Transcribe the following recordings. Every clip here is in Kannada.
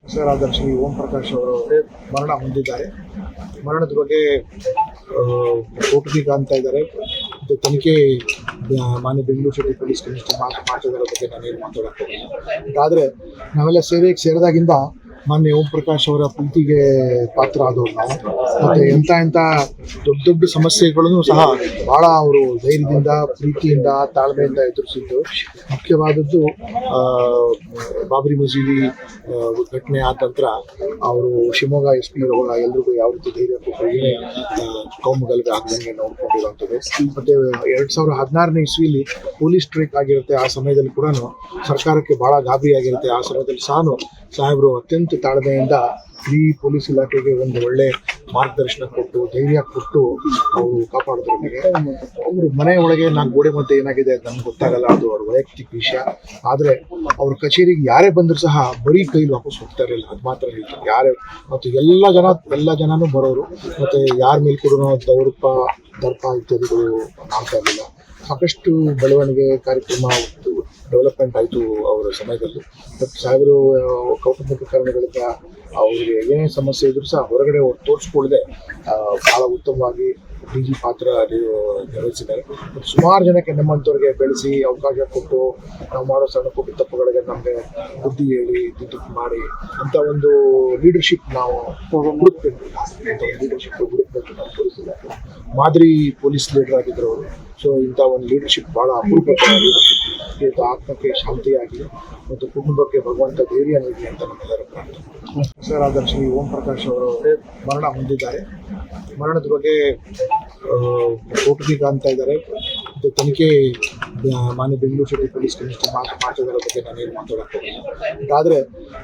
ಹೆಸರಾದ ಶ್ರೀ ಓಂ ಪ್ರಕಾಶ್ ಅವರು ಮರಣ ಹೊಂದಿದ್ದಾರೆ. ಮರಣದ ಬಗ್ಗೆ ಕೋರ್ಟ್ಗೆ ಅಂತ ಇದ್ದಾರೆ. ತನಿಖೆ ಮಾನ್ಯ ಬೆಂಗಳೂರು ಸಿಟಿ ಪೊಲೀಸ್ ಕಮಿಷನರ್ ಮಾಡ್ತಿದ್ದರ ಬಗ್ಗೆ ನಾನೇನು ಮಾತಾಡಕ್ಕೆ ಹೋಗಿಲ್ಲ. ಆದರೆ ನಾವೆಲ್ಲ ಸೇವೆಗೆ ಸೇರಿದಾಗಿಂದ ಮಾನ್ಯ ಓಂ ಪ್ರಕಾಶ್ ಅವರ ಪ್ರೀತಿಗೆ ಪಾತ್ರ ಆದವ್ರು ನಾವು. ಮತ್ತು ಎಂಥ ದೊಡ್ಡ ದೊಡ್ಡ ಸಮಸ್ಯೆಗಳನ್ನು ಸಹ ಭಾಳ ಅವರು ಧೈರ್ಯದಿಂದ, ಪ್ರೀತಿಯಿಂದ, ತಾಳ್ಮೆಯಿಂದ ಎದುರಿಸಿದ್ದು. ಮುಖ್ಯವಾದದ್ದು ಬಾಬರಿ ಮಸೀದಿ ಘಟನೆ ಆದ ನಂತರ ಅವರು ಶಿವಮೊಗ್ಗ SP ಎಲ್ರಿಗೂ ಯಾವ ರೀತಿ ಧೈರ್ಯ ಕೊಟ್ಟರು, ಏನೇ ಕೌಮುಗಲ್ಗೆ ಆಗದಂಗೆ ನೋಡ್ಕೊಂಡಿರುವಂಥದ್ದು. ಮತ್ತು 2016ನೇ ಇಸ್ವಿಲಿ ಪೊಲೀಸ್ ಸ್ಟ್ರೈಕ್ ಆಗಿರುತ್ತೆ. ಆ ಸಮಯದಲ್ಲಿ ಕೂಡ ಸರ್ಕಾರಕ್ಕೆ ಭಾಳ ಗಾಬರಿ ಆಗಿರುತ್ತೆ. ಆ ಸಮಯದಲ್ಲಿ ಸಾಹೇಬರು ಅತ್ಯಂತ ತಾಳ್ಮೆಯಿಂದ ಇಡೀ ಪೊಲೀಸ್ ಇಲಾಖೆಗೆ ಒಂದು ಒಳ್ಳೆ ಮಾರ್ಗದರ್ಶನ ಕೊಟ್ಟು, ಧೈರ್ಯ ಕೊಟ್ಟು ಅವರು ಕಾಪಾಡಿದ್ರು. ಅವರು ಮನೆ ಒಳಗೆ 4 ಗೋಡೆ ಮಧ್ಯೆ ಏನಾಗಿದೆ ಅದು ನಮ್ಗೆ ಗೊತ್ತಾಗಲ್ಲ, ಅದು ಅವ್ರ ವೈಯಕ್ತಿಕ ವಿಷಯ. ಆದರೆ ಅವ್ರ ಕಚೇರಿಗೆ ಯಾರೇ ಬಂದರೂ ಸಹ ಬರೀ ಕೈಲಿ ವಾಪಸ್ ಹೋಗ್ತಾ ಇರಲಿಲ್ಲ, ಅದು ಮಾತ್ರ ಹೇಳ್ತಾರೆ. ಯಾರೇ ಮತ್ತು ಎಲ್ಲ ಜನನೂ ಬರೋರು. ಮತ್ತು ಯಾರ ಮೇಲೆ ಕೂಡ ದರ್ಪ ಇತ್ಯಾದಿಗಳು ಮಾಡ್ತಾ ಇರಲಿಲ್ಲ. ಸಾಕಷ್ಟು ಬೆಳವಣಿಗೆ ಕಾರ್ಯಕ್ರಮ ಡೆವಲಪ್ಮೆಂಟ್ ಆಯಿತು ಅವರ ಸಮಯದಲ್ಲಿ. ಬಟ್ ಸಾಹೇಬರು ಕೌಟುಂಬಿಕ ಕಾರಣಗಳಿಂದ ಅವರಿಗೆ ಏನೇ ಸಮಸ್ಯೆ ಇದ್ರೂ ಸಹ ಹೊರಗಡೆ ತೋರಿಸ್ಕೊಳ್ಳದೆ ಭಾಳ ಉತ್ತಮವಾಗಿ DG ಪಾತ್ರ ನಿರ್ವಹಿಸಿದ್ದಾರೆ. ಮತ್ತು ಸುಮಾರು ಜನಕ್ಕೆ ನಮ್ಮಂಥವ್ರಿಗೆ ಬೆಳೆಸಿ ಅವಕಾಶ ಕೊಟ್ಟು ನಾವು ಮಾಡೋ ಸಣ್ಣ ಪುಟ್ಟ ತಪ್ಪುಗಳಿಗೆ ನಮಗೆ ಬುದ್ಧಿ ಹೇಳಿ ತಿದ್ದು ಮಾಡಿ ಅಂತ ಒಂದು ಲೀಡರ್ಶಿಪ್ ನಾವು ಹುಡುಕ್ಬೇಕು. ಲೀಡರ್ಶಿಪ್ ಹುಡುಕ್ಬೇಕು ನಾವು ತೋರಿಸಿದ್ದಾರೆ. ಮಾದರಿ ಪೊಲೀಸ್ ಲೀಡರ್ ಆಗಿದ್ದರು ಅವರು. ಸೊ ಇಂಥ ಒಂದು ಲೀಡರ್ಶಿಪ್ ಭಾಳ ಅಪರೂಪದ ಲೀಡರ್ಶಿಪ್. ಇವತ್ತು ಆತ್ಮಕ್ಕೆ ಶಾಂತಿಯಾಗಿ ಮತ್ತು ಕುಟುಂಬಕ್ಕೆ ಭಗವಂತ ಧೈರ್ಯ ನೀಡಿ ಅಂತ ನಮ್ಮೆಲ್ಲರ ಪ್ರಾರ್ಥನೆ. ಹೆಸರಾದ ಶ್ರೀ ಓಂ ಪ್ರಕಾಶ್ ಅವರು ಮರಣ ಹೊಂದಿದ್ದಾರೆ. ಮರಣದ ಬಗ್ಗೆ ಕೋರ್ಟ್ಗೆ ಅಂತ ಇದ್ದಾರೆ. ತನಿಖೆ ಮಾನ್ಯ ಬೆಂಗಳೂರು ಸಿಟಿ ಪೊಲೀಸ್ ಕಮಿಷನರ್ ಮಾಡ್ತಿದ್ದರ ಬಗ್ಗೆ ನಾನೇನು ಮಾತಾಡಕ್ಕೆ ಹೋಗಿಲ್ಲ. ಆದರೆ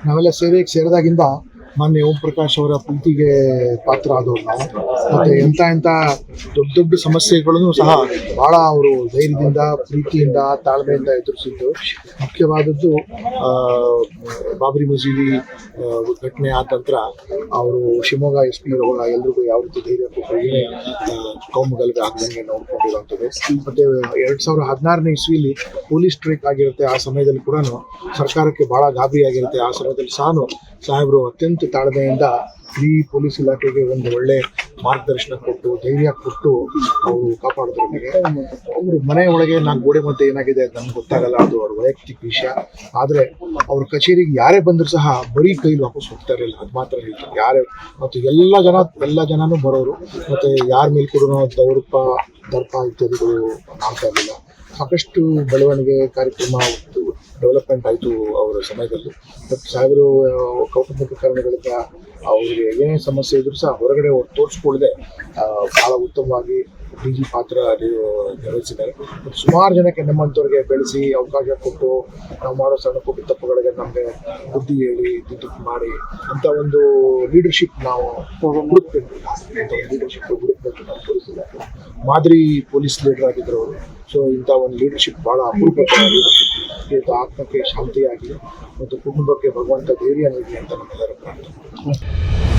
ನಾವೆಲ್ಲ ಸೇವೆಗೆ ಸೇರಿದಾಗಿಂದ ಮಾನ್ಯ ಓಂ ಪ್ರಕಾಶ್ ಅವರ ಪ್ರೀತಿಗೆ ಪಾತ್ರ ಆದವ್ರು ನಾವು. ಮತ್ತು ಎಂಥ ದೊಡ್ಡ ದೊಡ್ಡ ಸಮಸ್ಯೆಗಳನ್ನು ಸಹ ಭಾಳ ಅವರು ಧೈರ್ಯದಿಂದ, ಪ್ರೀತಿಯಿಂದ, ತಾಳ್ಮೆಯಿಂದ ಎದುರಿಸಿದ್ದು. ಮುಖ್ಯವಾದದ್ದು ಬಾಬರಿ ಮಸೀದಿ ಘಟನೆ ಆದ ನಂತರ ಅವರು ಶಿವಮೊಗ್ಗ SP ಎಲ್ರಿಗೂ ಯಾವ ರೀತಿ ಧೈರ್ಯ ಕೊಟ್ಟರು, ಏನೇ ಕೌಮುಗಲ್ಗೆ ಆಗದಂಗೆ ನೋಡ್ಕೊಂಡಿರುವಂಥದ್ದು. ಮತ್ತು 2016ನೇ ಇಸ್ವಿಲಿ ಪೊಲೀಸ್ ಸ್ಟ್ರೈಕ್ ಆಗಿರುತ್ತೆ. ಆ ಸಮಯದಲ್ಲಿ ಕೂಡ ಸರ್ಕಾರಕ್ಕೆ ಭಾಳ ಗಾಬರಿ ಆಗಿರುತ್ತೆ. ಆ ಸಮಯದಲ್ಲಿ ಸಾಹೇಬರು ಅತ್ಯಂತ ತಾಳ್ಮೆಯಿಂದ ಇಡೀ ಪೊಲೀಸ್ ಇಲಾಖೆಗೆ ಒಂದು ಒಳ್ಳೆ ಮಾರ್ಗದರ್ಶನ ಕೊಟ್ಟು, ಧೈರ್ಯ ಕೊಟ್ಟು ಅವರು ಕಾಪಾಡಿದ್ರು. ಅವರು ಮನೆ ಒಳಗೆ 4 ಗೋಡೆ ಮಧ್ಯೆ ಏನಾಗಿದೆ ಅದು ನಮ್ಗೆ ಗೊತ್ತಾಗಲ್ಲ, ಅದು ಅವ್ರ ವೈಯಕ್ತಿಕ ವಿಷಯ. ಆದರೆ ಅವ್ರ ಕಚೇರಿಗೆ ಯಾರೇ ಬಂದರೂ ಸಹ ಬರೀ ಕೈಲಿ ವಾಪಸ್ ಹೋಗ್ತಾ ಇರಲಿಲ್ಲ, ಅದು ಮಾತ್ರ ಹೇಳ್ತಾರೆ. ಯಾರೇ ಮತ್ತು ಎಲ್ಲ ಜನನೂ ಬರೋರು. ಮತ್ತು ಯಾರ ಮೇಲೆ ಕೂಡ ದರ್ಪ ಇತ್ಯಾದಿಗಳು ಮಾಡ್ತಾ ಇರಲಿಲ್ಲ. ಸಾಕಷ್ಟು ಬೆಳವಣಿಗೆ ಕಾರ್ಯಕ್ರಮ ಡೆವಲಪ್ಮೆಂಟ್ ಆಯಿತು ಅವರ ಸಮಯದಲ್ಲಿ. ಬಟ್ ಸಾಹೇಬರು ಕೌಟುಂಬಿಕ ಕಾರಣಗಳಿಂದ ಅವರಿಗೆ ಏನೇ ಸಮಸ್ಯೆ ಇದ್ರೂ ಸಹ ಹೊರಗಡೆ ತೋರಿಸ್ಕೊಳ್ಳದೆ ಭಾಳ ಉತ್ತಮವಾಗಿ DG ಪಾತ್ರ ನಿರ್ವಹಿಸಿದ್ದಾರೆ. ಮತ್ತು ಸುಮಾರು ಜನಕ್ಕೆ ನಮ್ಮಂಥವ್ರಿಗೆ ಬೆಳೆಸಿ ಅವಕಾಶ ಕೊಟ್ಟು ನಾವು ಮಾಡೋ ಸಣ್ಣ ಪುಟ್ಟ ತಪ್ಪುಗಳಿಗೆ ನಮಗೆ ಬುದ್ಧಿ ಹೇಳಿ ತಿದ್ದು ಮಾಡಿ ಅಂತ ಒಂದು ಲೀಡರ್ಶಿಪ್ ನಾವು ಹುಡುಕ್ಬೇಕು. ಲೀಡರ್ಶಿಪ್ ಹುಡುಕ್ಬೇಕು ನಾವು ತೋರಿಸಿದ್ದಾರೆ. ಮಾದರಿ ಪೊಲೀಸ್ ಲೀಡರ್ ಆಗಿದ್ದರು ಅವರು. ಸೊ ಇಂಥ ಒಂದು ಲೀಡರ್ಶಿಪ್ ಭಾಳ ಅಪರೂಪದ ಲೀಡರ್ಶಿಪ್. ಇವತ್ತು ಆತ್ಮಕ್ಕೆ ಶಾಂತಿಯಾಗಿ ಮತ್ತು ಕುಟುಂಬಕ್ಕೆ ಭಗವಂತ ಧೈರ್ಯ ನೀಡಿ ಅಂತ ನಮ್ಮೆಲ್ಲರ ಪ್ರಾರ್ಥನೆ.